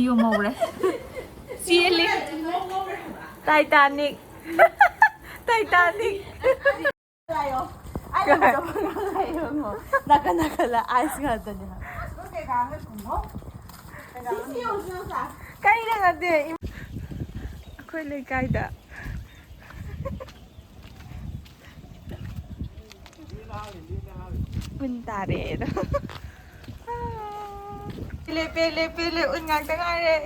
อยู่โมเลยซีลิไททานิกไททานิกอะไรอ๋อไอ้เราจะพูดอะไรเหรอなかなかละアイスがあったじゃんカイラがでこれカイだbentar ya pele pele ungang tengah deh